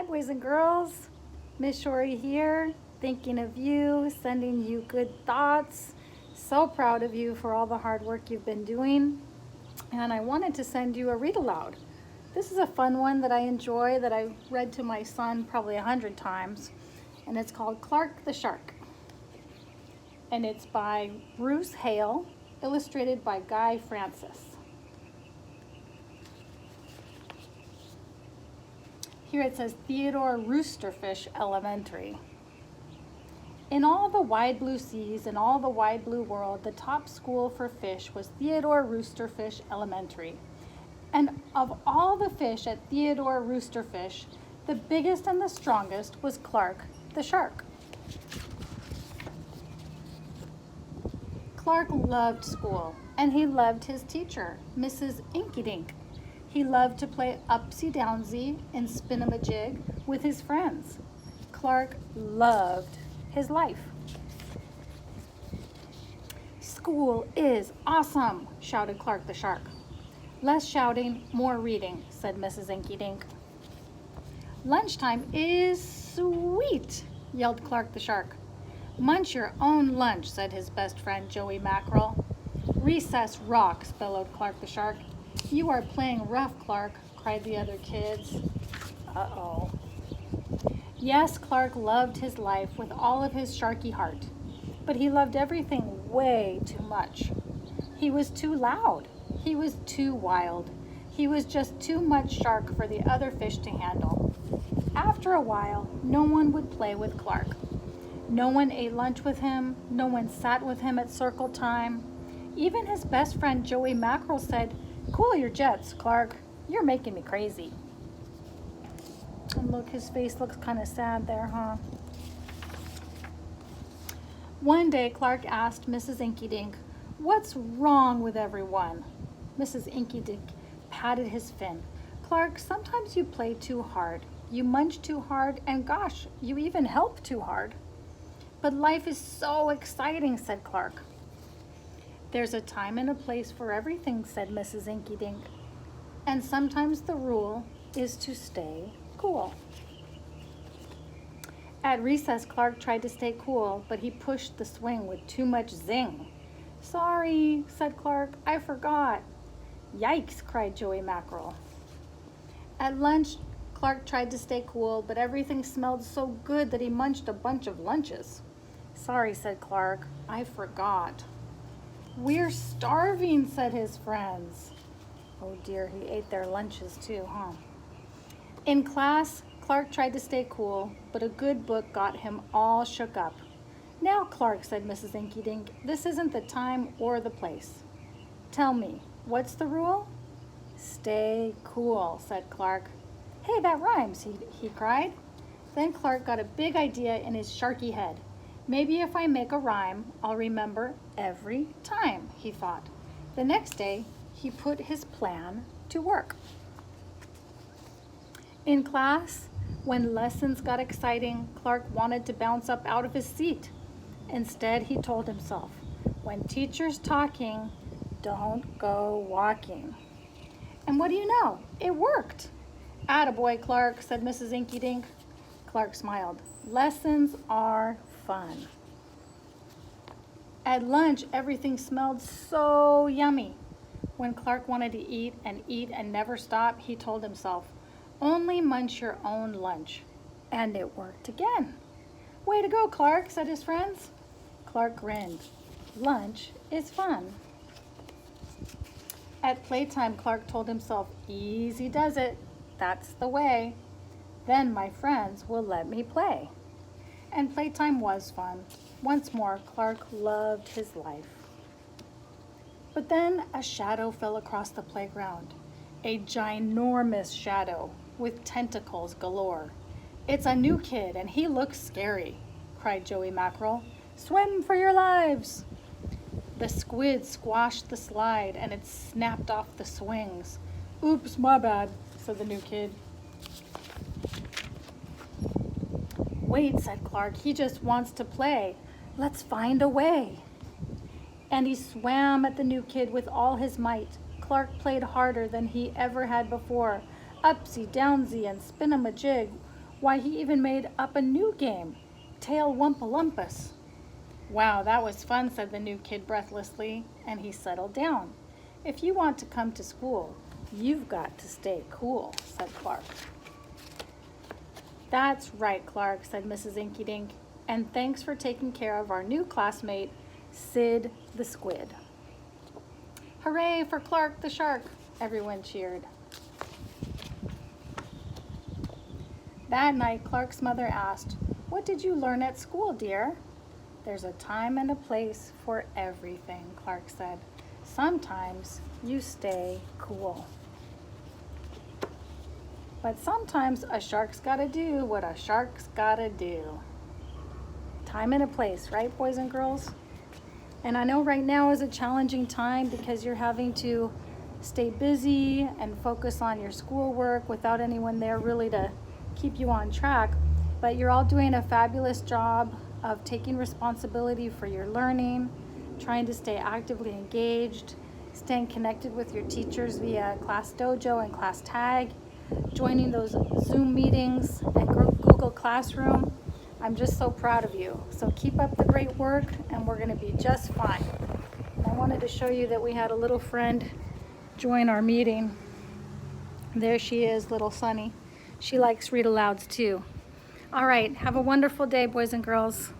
Hi, boys and girls. Miss Shori here, thinking of you, sending you good thoughts. So proud of you for all the hard work you've been doing. And I wanted to send you a read aloud. This is a fun one that I enjoy that I read to my son probably 100 times. And it's called Clark the Shark. And it's by Bruce Hale, illustrated by Guy Francis. Here it says Theodore Roosterfish Elementary. In all the wide blue seas and all the wide blue world, the top school for fish was Theodore Roosterfish Elementary. And of all the fish at Theodore Roosterfish, the biggest and the strongest was Clark the Shark. Clark loved school, and he loved his teacher, Mrs. Inkydink. He loved to play upsy-downsy and spin-a-majig with his friends. Clark loved his life. School is awesome, shouted Clark the Shark. Less shouting, more reading, said Mrs. Inkydink. Lunchtime is sweet, yelled Clark the Shark. Munch your own lunch, said his best friend Joey Mackerel. Recess rocks, bellowed Clark the Shark. You are playing rough, Clark, cried the other kids. Uh-oh. Yes, Clark loved his life with all of his sharky heart, but he loved everything way too much. He was too loud. He was too wild. He was just too much shark for the other fish to handle. After a while, no one would play with Clark. No one ate lunch with him. No one sat with him at circle time. Even his best friend Joey Mackerel said, "Cool your jets, Clark. You're making me crazy." And look, his face looks kind of sad there, huh? One day, Clark asked Mrs. Inkydink, "What's wrong with everyone?" Mrs. Inkydink patted his fin. "Clark, sometimes you play too hard. You munch too hard, and gosh, you even help too hard." "But life is so exciting," said Clark. "There's a time and a place for everything," said Mrs. Inkydink. "And sometimes the rule is to stay cool." At recess, Clark tried to stay cool, but he pushed the swing with too much zing. "Sorry," said Clark, "I forgot." "Yikes," cried Joey Mackerel. At lunch, Clark tried to stay cool, but everything smelled so good that he munched a bunch of lunches. "Sorry," said Clark, "I forgot." "We're starving," said his friends. Oh dear, he ate their lunches too, huh? In class, Clark tried to stay cool, but a good book got him all shook up. "Now, Clark," said Mrs. Inkydink, "this isn't the time or the place. Tell me, what's the rule?" "Stay cool," said Clark. "Hey, that rhymes," he cried. Then Clark got a big idea in his sharky head. "Maybe if I make a rhyme, I'll remember every time," he thought. The next day, he put his plan to work. In class, when lessons got exciting, Clark wanted to bounce up out of his seat. Instead, he told himself, "When teacher's talking, don't go walking." And what do you know? It worked. "Attaboy, Clark," said Mrs. Inkydink. Clark smiled. Lessons are fun. At lunch, everything smelled so yummy. When Clark wanted to eat and never stop, he told himself, "Only munch your own lunch." And it worked again. "Way to go, Clark," said his friends. Clark grinned. Lunch is fun. At playtime, Clark told himself, "Easy does it. That's the way. Then my friends will let me play." And playtime was fun. Once more, Clark loved his life. But then a shadow fell across the playground. A ginormous shadow with tentacles galore. "It's a new kid and he looks scary," cried Joey Mackerel. "Swim for your lives!" The squid squashed the slide and it snapped off the swings. "Oops, my bad," said the new kid. "Wait," said Clark, "he just wants to play. Let's find a way." And he swam at the new kid with all his might. Clark played harder than he ever had before. Upsy-downsy and spin-a-majig. Why, he even made up a new game, Tail Wumpalumpus. Wow, that was fun, said the new kid breathlessly, and he settled down. If you want to come to school, you've got to stay cool, said Clark. That's right, Clark, said Mrs. Inky Dink, and thanks for taking care of our new classmate, Sid the Squid. Hooray for Clark the Shark, everyone cheered. That night, Clark's mother asked, "What did you learn at school, dear?" "There's a time and a place for everything," Clark said. "Sometimes you stay cool. But sometimes a shark's gotta do what a shark's gotta do." Time and a place, right, boys and girls? And I know right now is a challenging time because you're having to stay busy and focus on your schoolwork without anyone there really to keep you on track. But you're all doing a fabulous job of taking responsibility for your learning, trying to stay actively engaged, staying connected with your teachers via Class Dojo and Class Tag, joining those Zoom meetings and Google Classroom. I'm just so proud of you. So keep up the great work and we're gonna be just fine. And I wanted to show you that we had a little friend join our meeting. There she is, little Sunny. She likes read alouds too. All right, have a wonderful day, boys and girls.